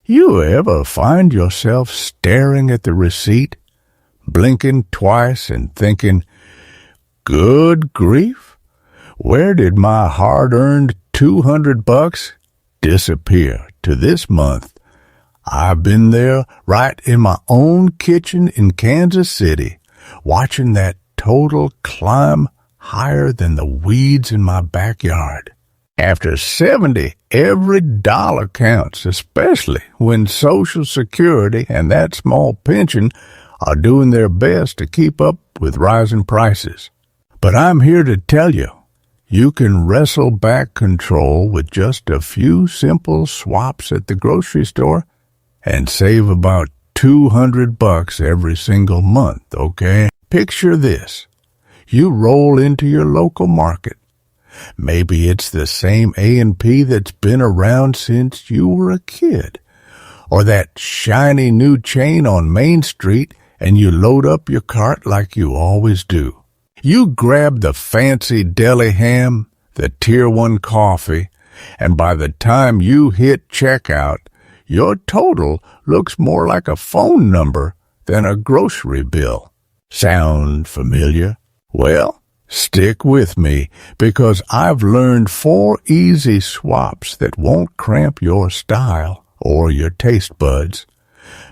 You ever find yourself staring at the receipt, blinking twice and thinking, good grief, where did my hard-earned $200 disappear to this month? I've been there right in my own kitchen in Kansas City, watching that total climb higher than the weeds in my backyard. After 70, every dollar counts, especially when Social Security and that small pension are doing their best to keep up with rising prices. But I'm here to tell you, you can wrestle back control with just a few simple swaps at the grocery store and save about $200 every single month, okay? Picture this. You roll into your local market. Maybe it's the same A&P that's been around since you were a kid, or that shiny new chain on Main Street, and you load up your cart like you always do. You grab the fancy deli ham, the Tier 1 coffee, and by the time you hit checkout, your total looks more like a phone number than a grocery bill. Sound familiar? Well, stick with me, because I've learned 4 easy swaps that won't cramp your style or your taste buds,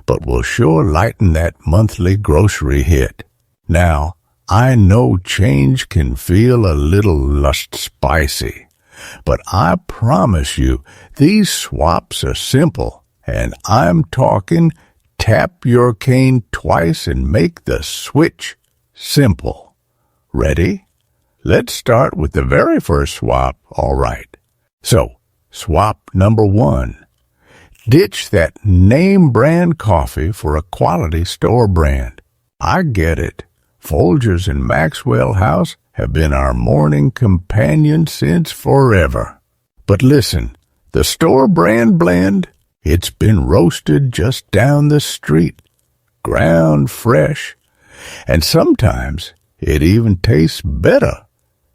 but will sure lighten that monthly grocery hit. Now, I know change can feel a little spicy, but I promise you these swaps are simple, and I'm talking tap your cane twice and make the switch simple. Ready? Let's start with the very first swap, all right. So, swap number 1. Ditch that name brand coffee for a quality store brand. I get it. Folgers and Maxwell House have been our morning companion since forever. But listen, the store brand blend, it's been roasted just down the street, ground fresh, and sometimes it even tastes better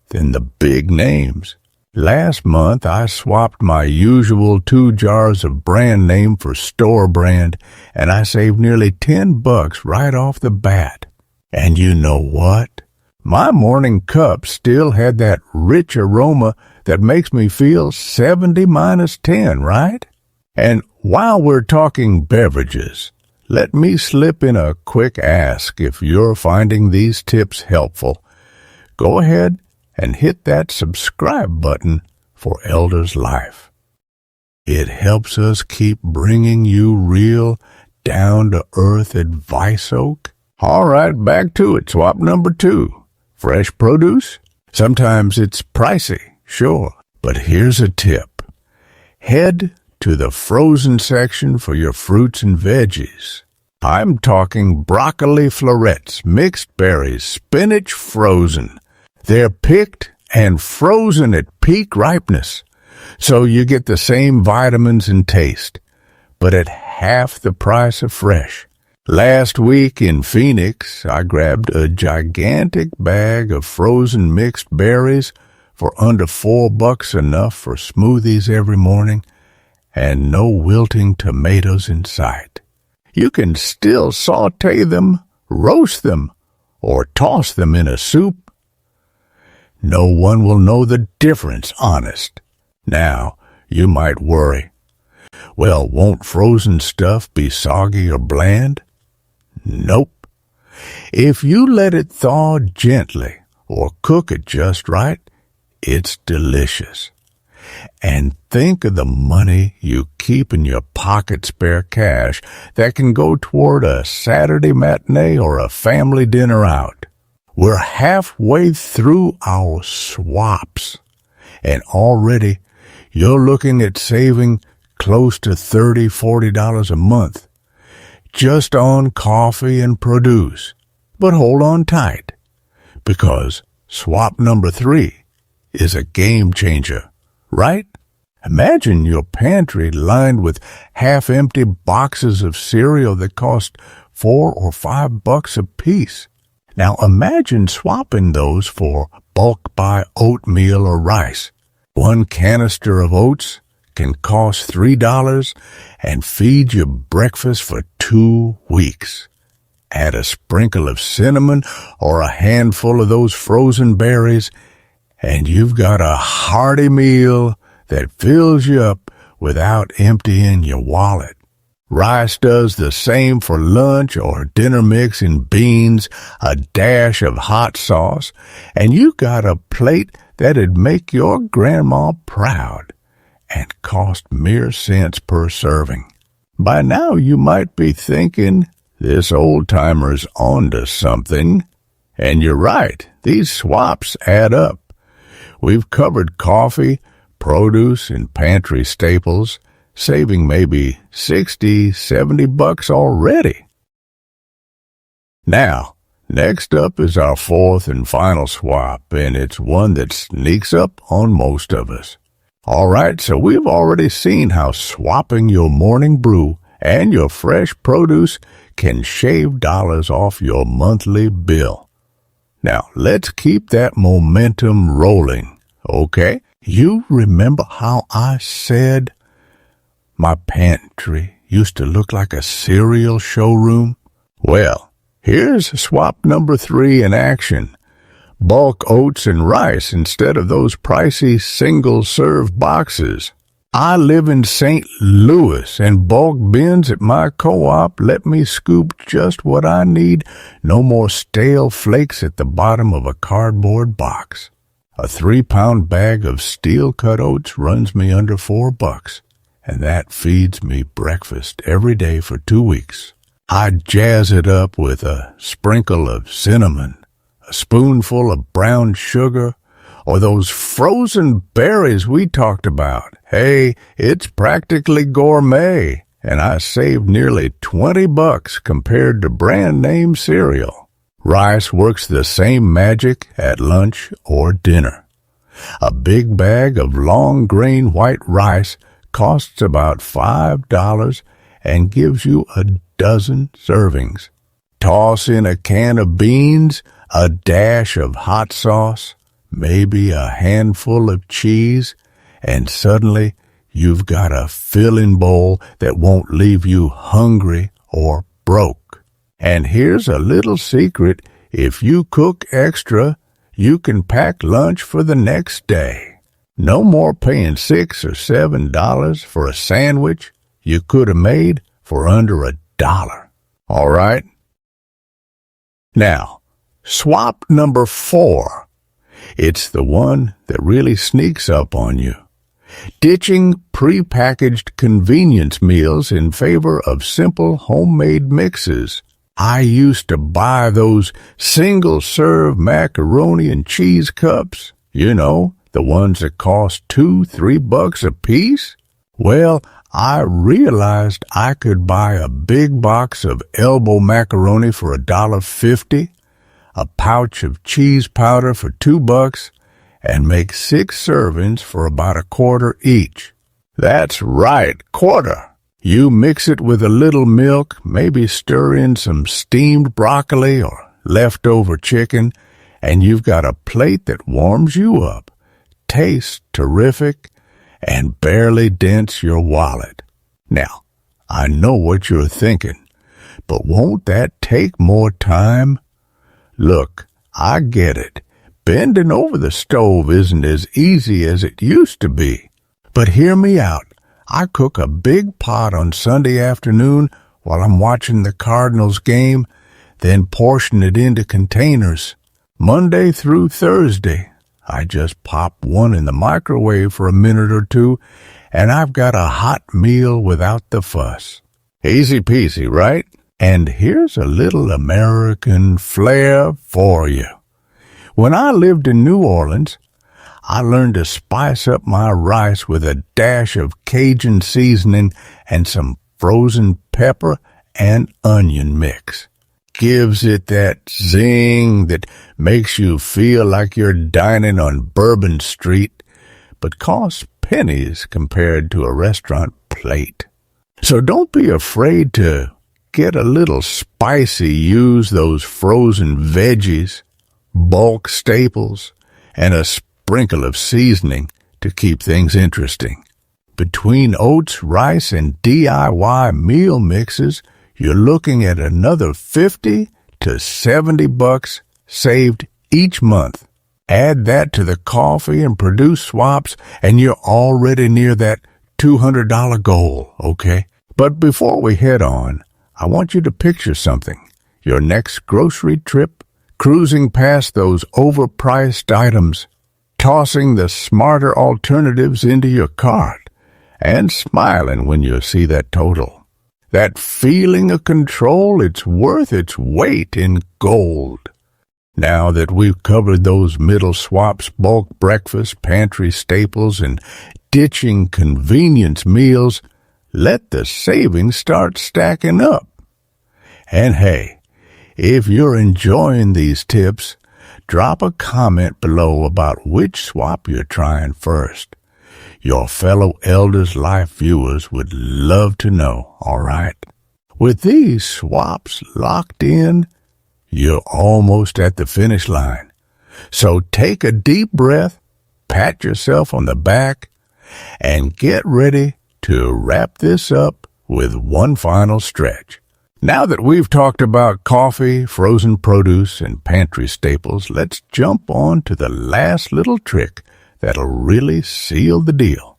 than the big names. Last month, I swapped my usual 2 jars of brand name for store brand, and I saved nearly $10 right off the bat. And you know what? My morning cup still had that rich aroma that makes me feel 70 minus 10, right? And while we're talking beverages, let me slip in a quick ask. If you're finding these tips helpful, go ahead and hit that subscribe button for Elder's Life. It helps us keep bringing you real, down-to-earth advice, Oak. All right, back to it. Swap number 2. Fresh produce? Sometimes it's pricey, sure, but here's a tip. Head to the frozen section for your fruits and veggies. I'm talking broccoli florets, mixed berries, spinach frozen. They're picked and frozen at peak ripeness, so you get the same vitamins and taste, but at half the price of fresh. Last week in Phoenix, I grabbed a gigantic bag of frozen mixed berries for under $4, enough for smoothies every morning, and no wilting tomatoes in sight. You can still saute them, roast them, or toss them in a soup. No one will know the difference, honest. Now, you might worry, well, won't frozen stuff be soggy or bland? Nope. If you let it thaw gently or cook it just right, it's delicious. And think of the money you keep in your pocket spare cash that can go toward a Saturday matinee or a family dinner out. We're halfway through our swaps, and already you're looking at saving close to $30, $40 a month just on coffee and produce. But hold on tight, because swap number 3 is a game changer, right? Imagine your pantry lined with half-empty boxes of cereal that cost $4 or $5 a piece. Now imagine swapping those for bulk buy oatmeal or rice. 1 canister of oats can cost $3 and feed you breakfast for 2 weeks. Add a sprinkle of cinnamon or a handful of those frozen berries, and you've got a hearty meal that fills you up without emptying your wallet. Rice does the same for lunch or dinner mix in beans, a dash of hot sauce, and you got a plate that'd make your grandma proud and cost mere cents per serving. By now you might be thinking, this old-timer's onto something. And you're right, these swaps add up. We've covered coffee, produce, and pantry staples, saving maybe $60-70 already. Now, next up is our fourth and final swap, and it's one that sneaks up on most of us. All right, so we've already seen how swapping your morning brew and your fresh produce can shave dollars off your monthly bill. Now, let's keep that momentum rolling, okay? You remember how I said my pantry used to look like a cereal showroom? Well, here's swap number 3 in action. Bulk oats and rice instead of those pricey single-serve boxes. I live in St. Louis, and bulk bins at my co-op let me scoop just what I need. No more stale flakes at the bottom of a cardboard box. A 3-pound bag of steel-cut oats runs me under $4, and that feeds me breakfast every day for 2 weeks. I jazz it up with a sprinkle of cinnamon, a spoonful of brown sugar, or those frozen berries we talked about. Hey, it's practically gourmet, and I saved nearly $20 compared to brand-name cereal. Rice works the same magic at lunch or dinner. A big bag of long-grain white rice costs about $5 and gives you a dozen servings. Toss in a can of beans, a dash of hot sauce, maybe a handful of cheese, and suddenly you've got a filling bowl that won't leave you hungry or broke. And here's a little secret. If you cook extra, you can pack lunch for the next day. No more paying $6 or $7 for a sandwich you could have made for under $1. All right? Now, swap number 4. It's the one that really sneaks up on you. Ditching prepackaged convenience meals in favor of simple homemade mixes. I used to buy those single-serve macaroni and cheese cups, you know, the ones that cost $2-3 a piece. Well, I realized I could buy a big box of elbow macaroni for $1.50, a pouch of cheese powder for $2, and make 6 servings for about $1 each. That's right, $1. You mix it with a little milk, maybe stir in some steamed broccoli or leftover chicken, and you've got a plate that warms you up, tastes terrific, and barely dents your wallet. Now, I know what you're thinking, but won't that take more time? Look, I get it. Bending over the stove isn't as easy as it used to be. But hear me out. I cook a big pot on Sunday afternoon while I'm watching the Cardinals game, then portion it into containers. Monday through Thursday, I just pop one in the microwave for a minute or two, and I've got a hot meal without the fuss. Easy peasy, right? And here's a little American flair for you. When I lived in New Orleans, I learned to spice up my rice with a dash of Cajun seasoning and some frozen pepper and onion mix. Gives it that zing that makes you feel like you're dining on Bourbon Street, but costs pennies compared to a restaurant plate. So don't be afraid to get a little spicy. Use those frozen veggies, bulk staples, and a sprinkle of seasoning to keep things interesting. between oats, rice, and DIY meal mixes, you're looking at another 50 to 70 bucks saved each month. Add that to the coffee and produce swaps, and you're already near that $200 goal, okay? But before we head on, I want you to picture something. Your next grocery trip, cruising past those overpriced items, tossing the smarter alternatives into your cart, and smiling when you see that total. That feeling of control, it's worth its weight in gold. Now that we've covered those middle swaps, bulk breakfast, pantry staples, and ditching convenience meals, let the savings start stacking up. And hey, if you're enjoying these tips, drop a comment below about which swap you're trying first. Your fellow Elders Life viewers would love to know, all right? With these swaps locked in, you're almost at the finish line. So take a deep breath, pat yourself on the back, and get ready to wrap this up with one final stretch. Now that we've talked about coffee, frozen produce, and pantry staples, let's jump on to the last little trick that'll really seal the deal.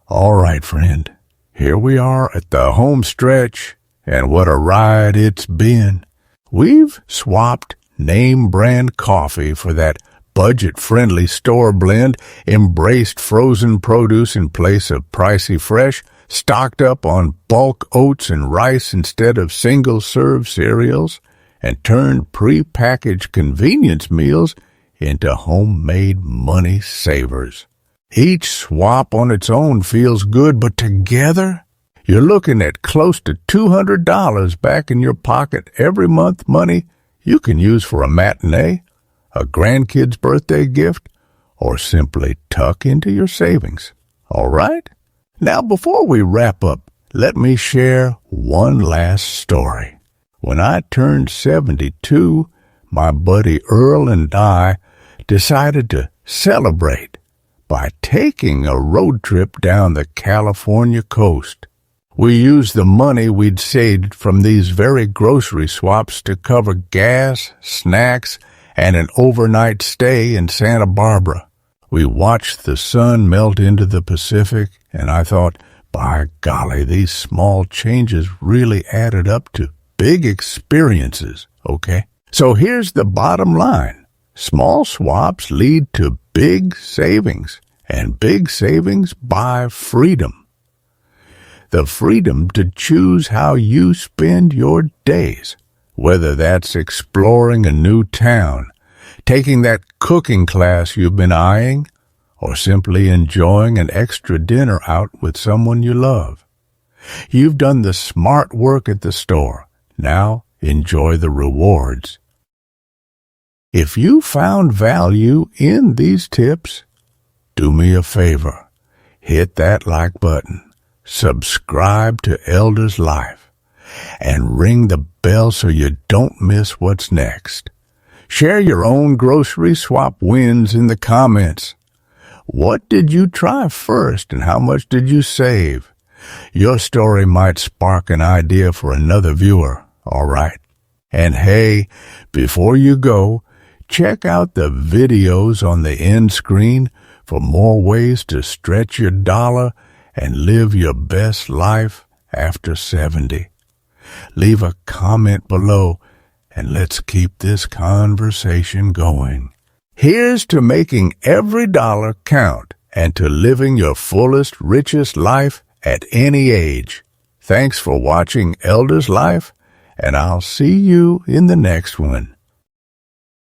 All right, friend, here we are at the home stretch, and what a ride it's been. We've swapped name brand coffee for that budget-friendly store blend, embraced frozen produce in place of pricey fresh, stocked up on bulk oats and rice instead of single-serve cereals, and turned pre-packaged convenience meals into homemade money savers. Each swap on its own feels good, but together, you're looking at close to $200 back in your pocket every month, money you can use for a matinee, a grandkid's birthday gift, or simply tuck into your savings. All right? Now, before we wrap up, let me share one last story. When I turned 72, my buddy Earl and I decided to celebrate by taking a road trip down the California coast. We used the money we'd saved from these very grocery swaps to cover gas, snacks, and an overnight stay in Santa Barbara. We watched the sun melt into the Pacific, and I thought, by golly, these small changes really added up to big experiences, okay? So here's the bottom line. Small swaps lead to big savings, and big savings buy freedom. The freedom to choose how you spend your days, whether that's exploring a new town, taking that cooking class you've been eyeing, or simply enjoying an extra dinner out with someone you love. You've done the smart work at the store. Now enjoy the rewards. If you found value in these tips, do me a favor. Hit that like button, subscribe to Elders Life, and ring the bell so you don't miss what's next. Share your own grocery swap wins in the comments. What did you try first and how much did you save? Your story might spark an idea for another viewer, all right? And hey, before you go, check out the videos on the end screen for more ways to stretch your dollar and live your best life after 70. Leave a comment below and let's keep this conversation going. Here's to making every dollar count and to living your fullest, richest life at any age. Thanks for watching Elders Life, and I'll see you in the next one.